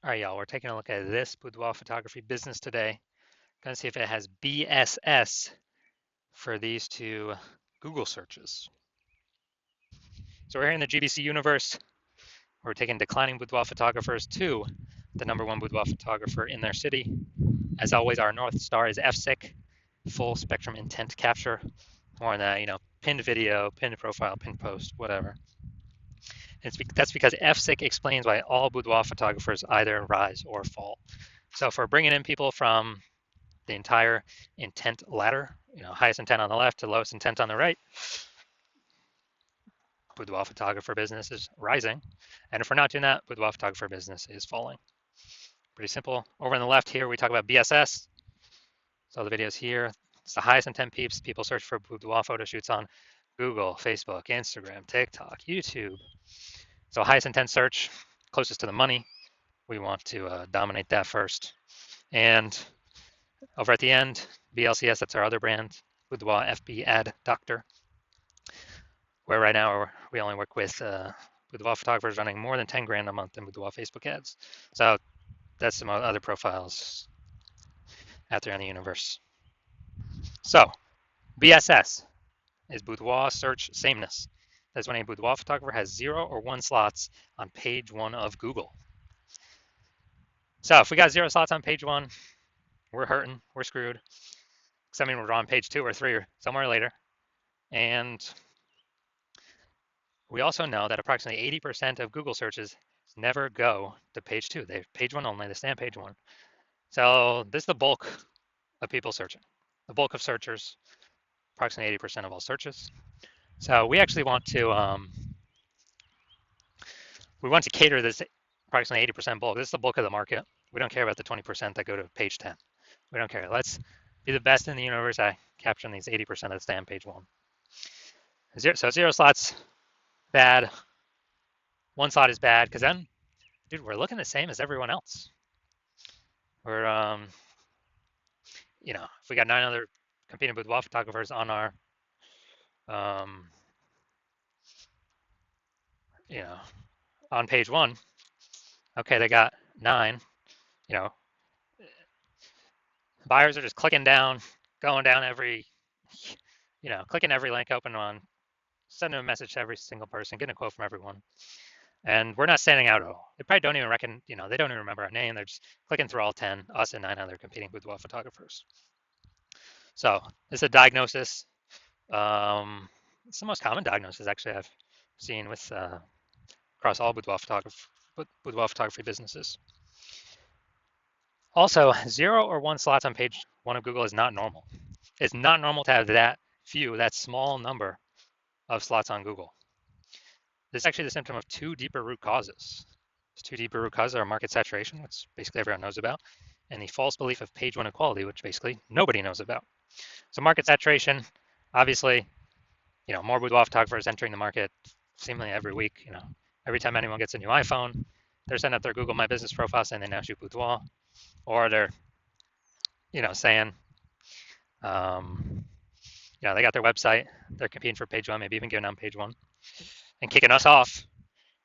All right, y'all, we're taking a look at this boudoir photography business today. Gonna see if it has BSS for these two Google searches. So we're here in the GBC universe. We're taking declining boudoir photographers to the #1 boudoir photographer in their city. As always, our North Star is FSIC, full spectrum intent capture. More on that, pinned video, pinned profile, pinned post, whatever. That's because FSIC explains why all boudoir photographers either rise or fall. So if we're bringing in people from the entire intent ladder, highest intent on the left to lowest intent on the right, boudoir photographer business is rising. And if we're not doing that, boudoir photographer business is falling. Pretty simple. Over on the left here, we talk about BSS. So the videos here, it's the highest intent peeps. People search for boudoir photo shoots on Google, Facebook, Instagram, TikTok, YouTube. So highest intent search, closest to the money. We want to dominate that first. And over at the end, BLCS, that's our other brand, Boudoir FB Ad Doctor, where right now we only work with boudoir photographers running more than 10 grand a month in boudoir Facebook ads. So that's some other profiles out there in the universe. So BSS is boudoir search sameness. That's when a boudoir photographer has 0 or 1 slots on page 1 of Google. So if we got 0 slots on page 1, we're hurting, we're screwed. Because I mean, we're on page 2 or 3 or somewhere later. And we also know that approximately 80% of Google searches never go to page 2. They're page 1 only, they stay on page 1. So this is the bulk of people searching. The bulk of searchers, approximately 80% of all searches. So we actually want to cater this approximately 80% bulk. This is the bulk of the market. We don't care about the 20% that go to page 10. We don't care. Let's be the best in the universe at capturing these 80% that stay on page 1. So 0 slots, bad. 1 slot is bad because then, dude, we're looking the same as everyone else. We're, if we got 9 other competing boudoir photographers on our, on page 1, okay, they got 9, buyers are just clicking down, going down every, clicking every link open on, sending a message to every single person, getting a quote from everyone. And we're not standing out at all. They probably don't even they don't even remember our name. They're just clicking through all 10, us and 9 other competing boudoir photographers. So it's a diagnosis. It's the most common diagnosis actually I've seen with across all boudoir photography businesses. Also, 0 or 1 slots on page 1 of Google is not normal. It's not normal to have that small number of slots on Google. This is actually the symptom of 2 deeper root causes. These 2 deeper root causes are market saturation, which basically everyone knows about, and the false belief of page 1 equality, which basically nobody knows about. So market saturation, obviously, more boudoir photographers entering the market seemingly every week. Every time anyone gets a new iPhone, they're sending up their Google My Business profile saying they now shoot boudoir, or they're, saying, they got their website, they're competing for page 1, maybe even giving on page 1, and kicking us off.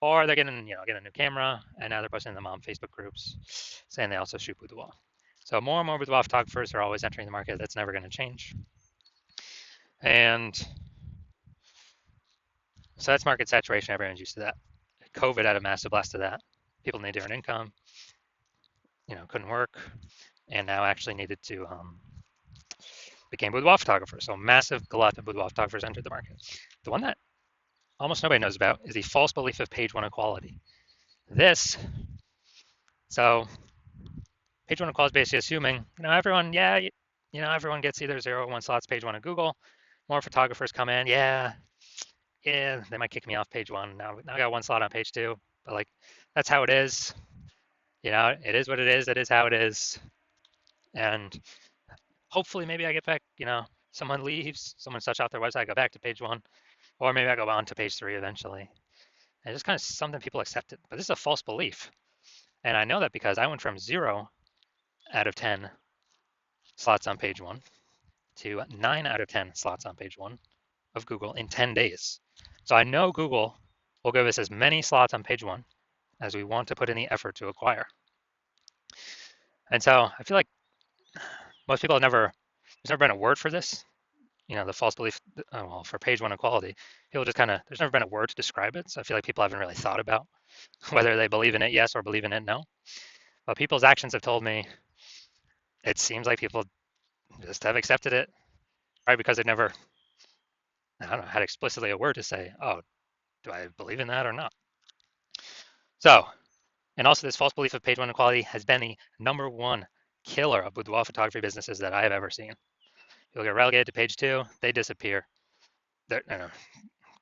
Or they're getting a new camera, and now they're posting them on Facebook groups saying they also shoot boudoir. So more and more boudoir photographers are always entering the market. That's never going to change. And so that's market saturation. Everyone's used to that. COVID had a massive blast of that. People needed to earn income, couldn't work, and now actually needed to became boudoir photographers. So massive glut of boudoir photographers entered the market. The one that almost nobody knows about is the false belief of page 1 equality. So page 1 equality is basically assuming, everyone, everyone gets either 0 or 1 slots page 1 of Google. More photographers come in, they might kick me off page 1. Now I got 1 slot on page 2, but that's how it is. It is what it is. It is how it is. And hopefully maybe I get back, someone leaves, someone shuts off their website, I go back to page 1, or maybe I go on to page 3 eventually. And it's just kind of something people accepted, but this is a false belief. And I know that because I went from 0 out of 10 slots on page 1 to 9 out of 10 slots on page 1 of Google in 10 days. So I know Google will give us as many slots on page 1 as we want to put in the effort to acquire. And so I feel like most people there's never been a word for this, the false belief, well, for page one equality, people just there's never been a word to describe it. So I feel like people haven't really thought about whether they believe in it yes or believe in it no. But people's actions have told me it seems like people just have accepted it, right? Because they've never, I don't know, had explicitly a word to say, oh, do I believe in that or not? So, and also this false belief of page one equality has been the number one killer of boudoir photography businesses that I have ever seen. You'll get relegated to page two, they disappear. They're,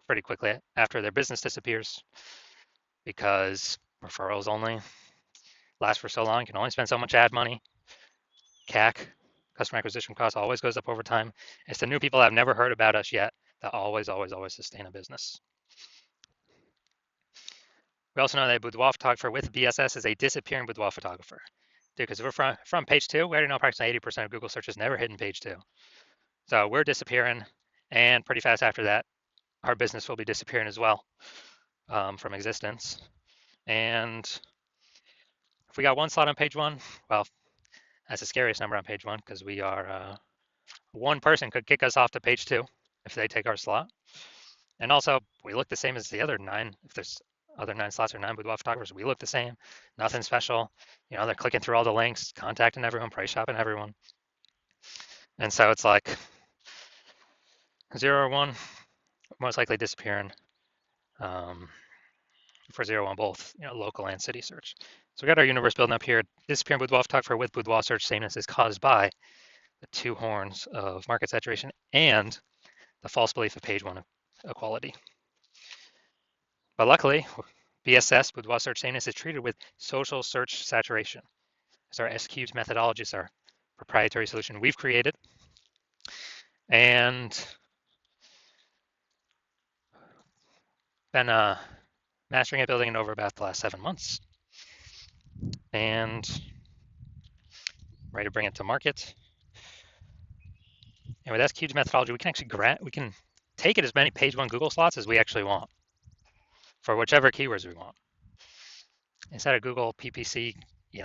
pretty quickly after their business disappears because referrals only last for so long. You can only spend so much ad money. CAC, customer acquisition cost, always goes up over time. It's the new people that have never heard about us yet that always, always, always sustain a business. We also know that a boudoir photographer with BSS is a disappearing boudoir photographer. Dude, because we're from page two, we already know approximately 80% of Google searches never hit in page two. So we're disappearing, and pretty fast after that, our business will be disappearing as well from existence. And if we got one slot on page one, well, that's the scariest number on page one because we are one person could kick us off to page two if they take our slot. And also, we look the same as the other nine. If there's other 9 slots or 9 boudoir photographers, we look the same. Nothing special. They're clicking through all the links, contacting everyone, price shopping everyone. And so it's like 0 or 1, most likely disappearing. For 0 1, both local and city search. So we got our universe building up here. Disappearing boudoir photographer with boudoir search sameness is caused by the 2 horns of market saturation and the false belief of page one equality. But luckily, BSS, boudoir search sameness, is treated with social search saturation. It's our S-cubed methodology. It's our proprietary solution we've created. And been mastering it, building it over about the last 7 months. And ready to bring it to market. And with S-cubed methodology, we can actually take it as many page one Google slots as we actually want for whichever keywords we want. Instead of Google PPC, you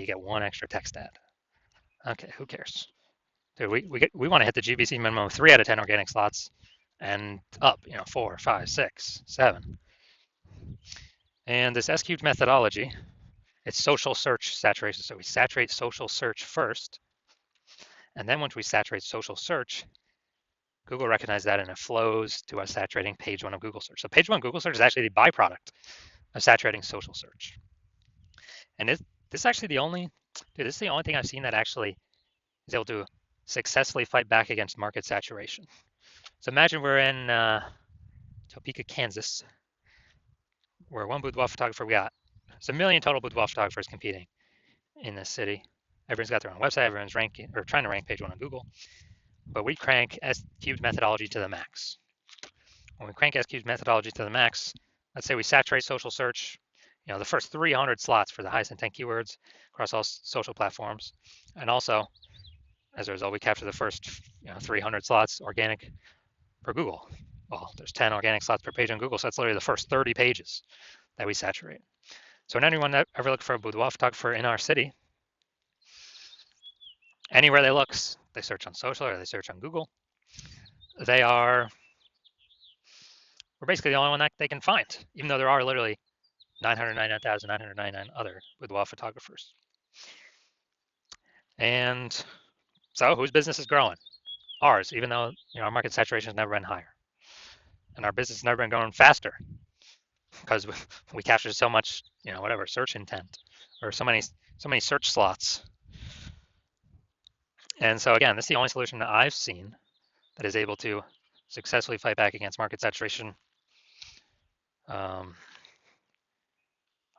get 1 extra text ad. Okay, who cares? Dude, we want to hit the GBC minimum of 3 out of 10 organic slots and up, 4, 5, 6, 7. And this S-cubed methodology, it's social search saturation. So we saturate social search first. And then once we saturate social search, Google recognizes that and it flows to us saturating page one of Google search. So page one Google search is actually the byproduct of saturating social search. And this is actually this is the only thing I've seen that actually is able to successfully fight back against market saturation. So imagine we're in Topeka, Kansas, where one boudoir photographer we got. There's 1 million total boudoir photographers competing in this city. Everyone's got their own website. Everyone's ranking or trying to rank page one on Google. But we crank S-cubed methodology to the max. When we crank S-cubed methodology to the max, let's say we saturate social search, the first 300 slots for the highest intent keywords across all social platforms. And also, as a result, we capture the first 300 slots organic per Google. Well, there's 10 organic slots per page on Google, so that's literally the first 30 pages that we saturate. So when anyone ever looks for a boudoir photographer in our city, anywhere they look, they search on social or they search on Google, we're basically the only one that they can find, even though there are literally 999,999 other boudoir photographers. And so whose business is growing? Ours, even though our market saturation has never been higher. And our business has never been going faster because we captured so much, search intent or so many search slots. And so again, this is the only solution that I've seen that is able to successfully fight back against market saturation.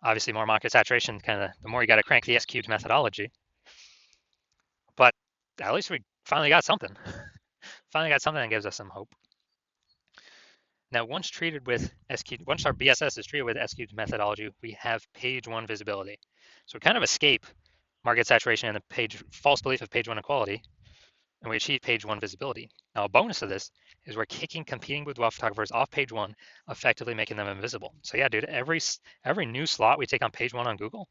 Obviously, more market saturation, the more you got to crank the S-cubed methodology. But at least we finally got something. Finally got something that gives us some hope. Now, once our BSS is treated with S-cubed methodology, we have page one visibility. So we kind of escape market saturation and the false belief of page one equality, and we achieve page one visibility. Now, a bonus of this is we're kicking competing boudoir photographers off page one, effectively making them invisible. So yeah, dude, every new slot we take on page one on Google,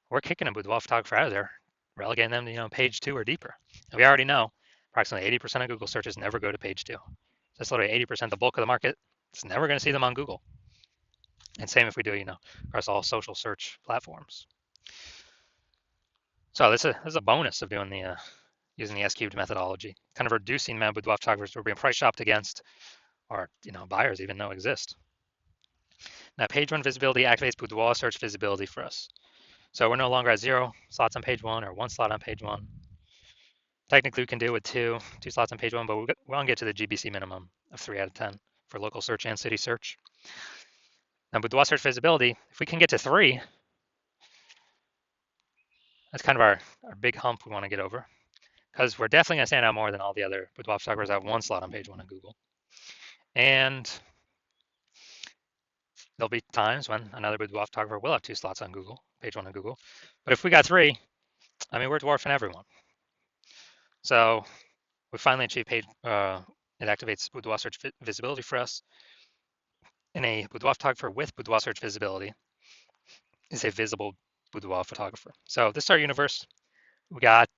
we're kicking a boudoir photographer out of there relegating them to page 2 or deeper. And we already know approximately 80% of Google searches never go to page 2. That's literally 80%, the bulk of the market. It's never going to see them on Google. And same if we do, across all social search platforms. So this is a bonus of doing the using the S-cubed methodology, kind of reducing the amount of boudoir photographers we're being price shopped against, or buyers even know exist. Now, page 1 visibility activates boudoir search visibility for us. So we're no longer at 0 slots on page 1 or 1 slot on page 1. Technically, we can do it with two slots on page 1, but we want to get to the GBC minimum of 3 out of 10 for local search and city search. Now, boudoir search visibility, if we can get to 3, that's kind of our big hump we want to get over, because we're definitely going to stand out more than all the other boudoir photographers that have 1 slot on page 1 on Google. And there'll be times when another boudoir photographer will have 2 slots on Google, page 1 on Google. But if we got 3, I mean, we're dwarfing everyone. So we finally achieved page, it activates boudoir search visibility for us. And a boudoir photographer with boudoir search visibility is a visible boudoir photographer. So this is our universe. We got,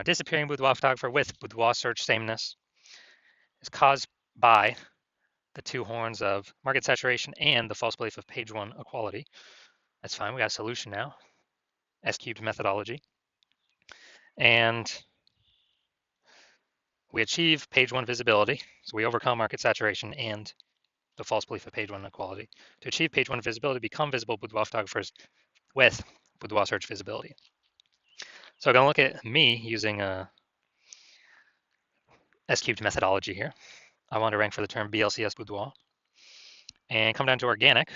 disappearing boudoir photographer with boudoir search sameness is caused by the 2 horns of market saturation and the false belief of page 1 equality. That's fine. We got a solution now. S-cubed methodology. And we achieve page 1 visibility. So we overcome market saturation and the false belief of page 1 equality. To achieve page 1 visibility, become visible boudoir photographers with boudoir search visibility. So I'm going to look at me using a S-cubed methodology here. I want to rank for the term BLCS boudoir. And come down to organic.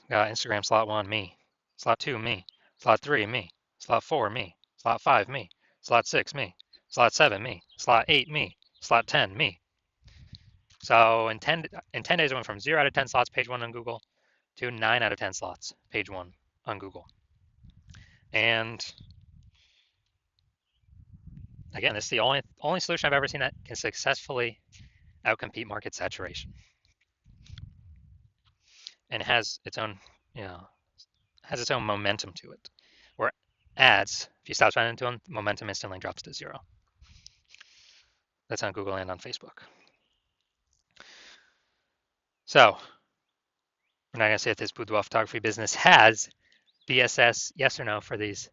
Got Instagram slot 1, me. Slot 2, me. Slot 3, me. Slot 4, me. Slot 5, me. Slot 6, me. Slot 7, me. Slot 8, me. Slot 10, me. So in 10 days, I went from 0 out of 10 slots, page 1 on Google, to 9 out of 10 slots, page 1 on Google. And again, this is the only solution I've ever seen that can successfully outcompete market saturation. And it has its own, has its own momentum to it. Where ads, if you stop spending into them, momentum instantly drops to 0. That's on Google and on Facebook. So we're not going to say if this boudoir photography business has BSS, yes or no, for these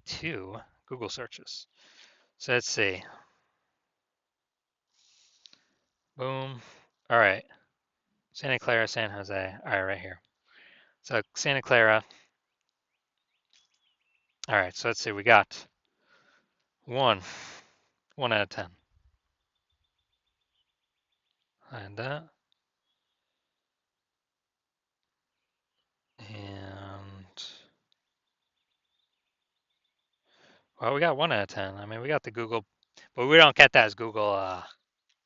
2 Google searches. So let's see. Boom. All right. Santa Clara, San Jose. All right, right here. So Santa Clara. All right, so let's see. We got 1 out of 10. And that. And well, we got 1 out of 10. I mean, we got the Google, but we don't get that as Google,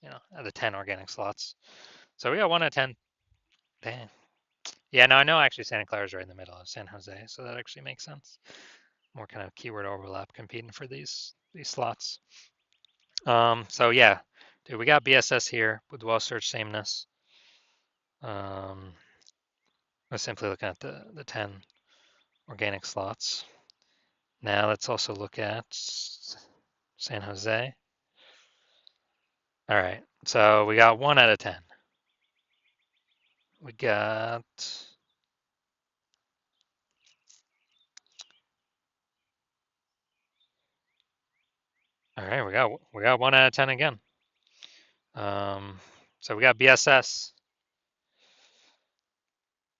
the 10 organic slots. So we got 1 out of 10. Dang. Yeah, no, I know actually Santa Clara is right in the middle of San Jose, so that actually makes sense. More kind of keyword overlap competing for these slots. So yeah, dude, we got BSS here, boudoir search sameness. We're simply looking at the 10 organic slots. Now let's also look at San Jose. All right, so we got 1 out of 10. We got all right, we got 1 out of 10 again. So we got BSS.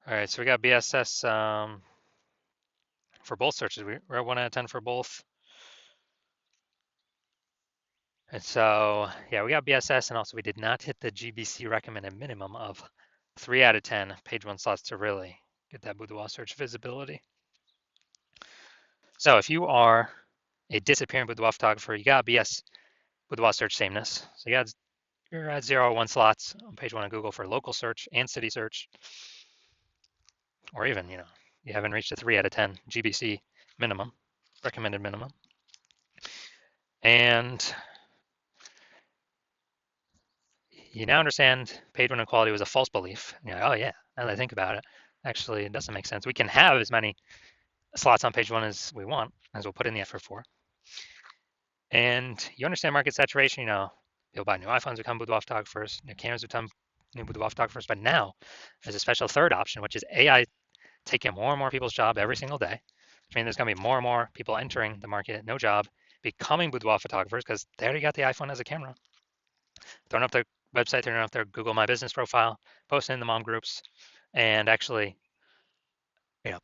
All right, so we got BSS for both searches. We're at 1 out of 10 for both. And so, yeah, we got BSS, and also we did not hit the GBC recommended minimum of 3 out of 10 page 1 slots to really get that boudoir search visibility. So if you are a disappearing boudoir photographer, you got BS boudoir search sameness. So you're at 0 or 1 slots on page 1 of Google for local search and city search. Or even, you haven't reached a 3 out of 10 GBC minimum, recommended minimum. And you now understand page 1 equality was a false belief. You're like, oh yeah, now that I think about it, actually it doesn't make sense. We can have as many slots on page one as we want, as we'll put in the effort for. And you understand market saturation, you know, people buy new iPhones become Boudoir photographers, new cameras become new Boudoir photographers, but now there's a special third option, which is AI taking more and more people's job every single day, which means there's going to be more and more people entering the market, no job, becoming boudoir photographers because they already got the iPhone as a camera. Throwing up their website, throwing up their Google My Business profile, posting in the mom groups, and actually, you know,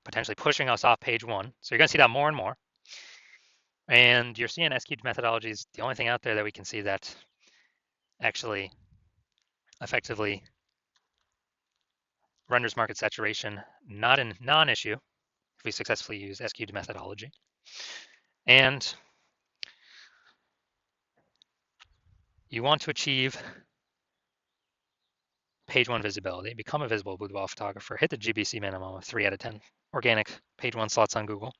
potentially pushing us off page one. So you're going to see that more and more. And you're seeing SQ methodology is the only thing out there that we can see that actually effectively renders market saturation not a non-issue if we successfully use SQ methodology. And you want to achieve page one visibility, become a visible boudoir photographer, hit the GBC minimum of 3 out of 10 organic page one slots on Google,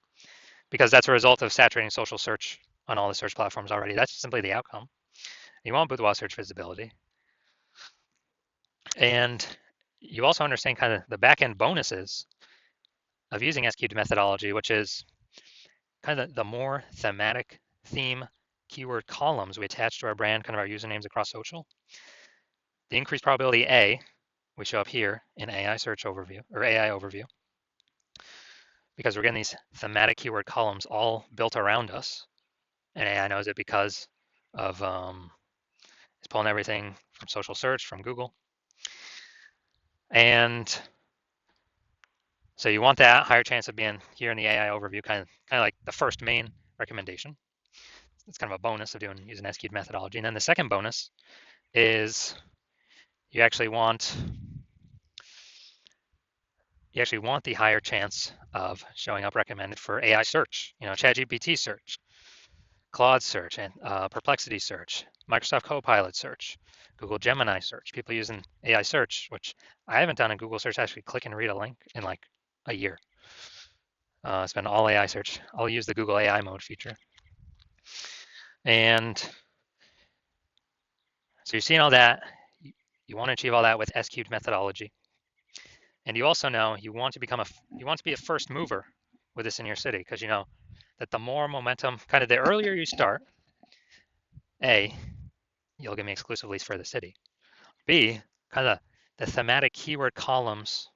because that's a result of saturating social search on all the search platforms already. That's simply the outcome. You want boudoir search visibility. And you also understand kind of the back-end bonuses of using SQ methodology, which is kind of the more thematic theme keyword columns we attach to our brand, kind of our usernames across social. The increased probability A, we show up here in AI search overview or AI overview, because we're getting these thematic keyword columns all built around us. And AI knows it because of it's pulling everything from social search, from Google. And so you want that higher chance of being here in the AI overview, kind of like the first main recommendation. It's kind of a bonus of using SQ methodology. And then the second bonus is you actually want the higher chance of showing up recommended for AI search, you know, ChatGPT search, Claude search, and Perplexity search, Microsoft Copilot search, Google Gemini search, people using AI search, which I haven't done in Google search, actually click and read a link in like a year. It's been all AI search. I'll use the Google AI mode feature. And so you're seeing all that. You want to achieve all that with SQ methodology. And you also know you want to be a first mover with this in your city, because you know that the more momentum, kind of the earlier you start, A, you'll give me exclusive leads for the city. B, kind of the thematic keyword columns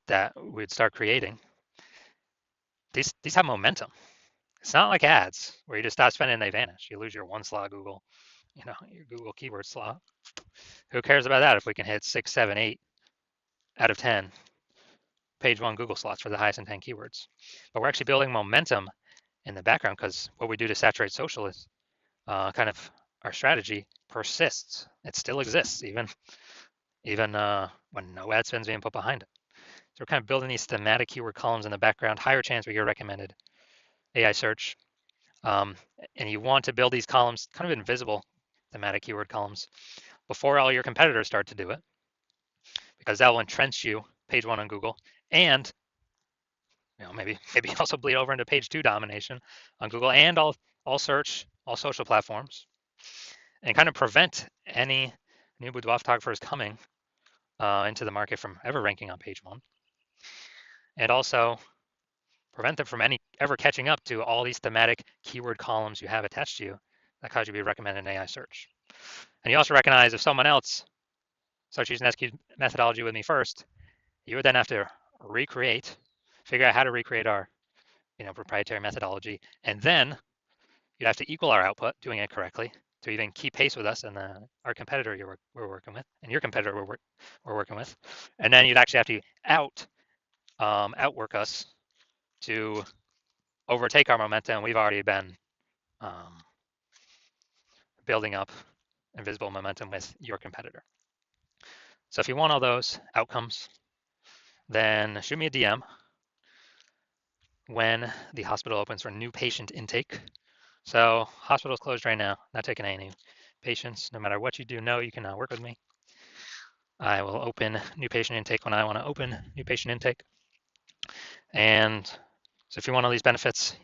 that we'd start creating, these have momentum. It's not like ads where you just stop spending and they vanish. You lose your one slot Google, you know, your Google keyword slot. Who cares about that if we can hit 6, 7, 8 out of 10 page one Google slots for the highest intent keywords? But we're actually building momentum in the background, because what we do to saturate social is kind of our strategy persists. It still exists even when no ad spend's being put behind it. So we're kind of building these thematic keyword columns in the background, higher chance we get recommended AI search. And you want to build these columns, kind of invisible thematic keyword columns, before all your competitors start to do it, because that will entrench you page one on Google, and you know, maybe also bleed over into page two domination on Google and all search, all social platforms, and kind of prevent any new boudoir photographers coming into the market from ever ranking on page one, and also prevent them from ever catching up to all these thematic keyword columns you have attached to you that cause you to be recommended in AI search. And you also recognize if someone else starts using SQ methodology with me first, you would then have to figure out how to recreate our proprietary methodology, and then you'd have to equal our output doing it correctly to even keep pace with us and our competitor we're working with, and your competitor we're working with. And then you'd actually have to outwork us to overtake our momentum we've already been building up invisible momentum with your competitor. So if you want all those outcomes, then shoot me a DM when the hospital opens for new patient intake. So hospital's closed right now, not taking any patients. No matter what you do, know you can work with me. I will open new patient intake when I want to open new patient intake. And so if you want all these benefits,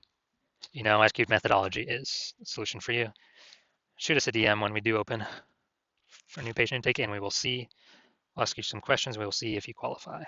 SQ methodology is the solution for you. Shoot us a DM when we do open for new patient intake, and we will see. I'll ask you some questions. We will see if you qualify.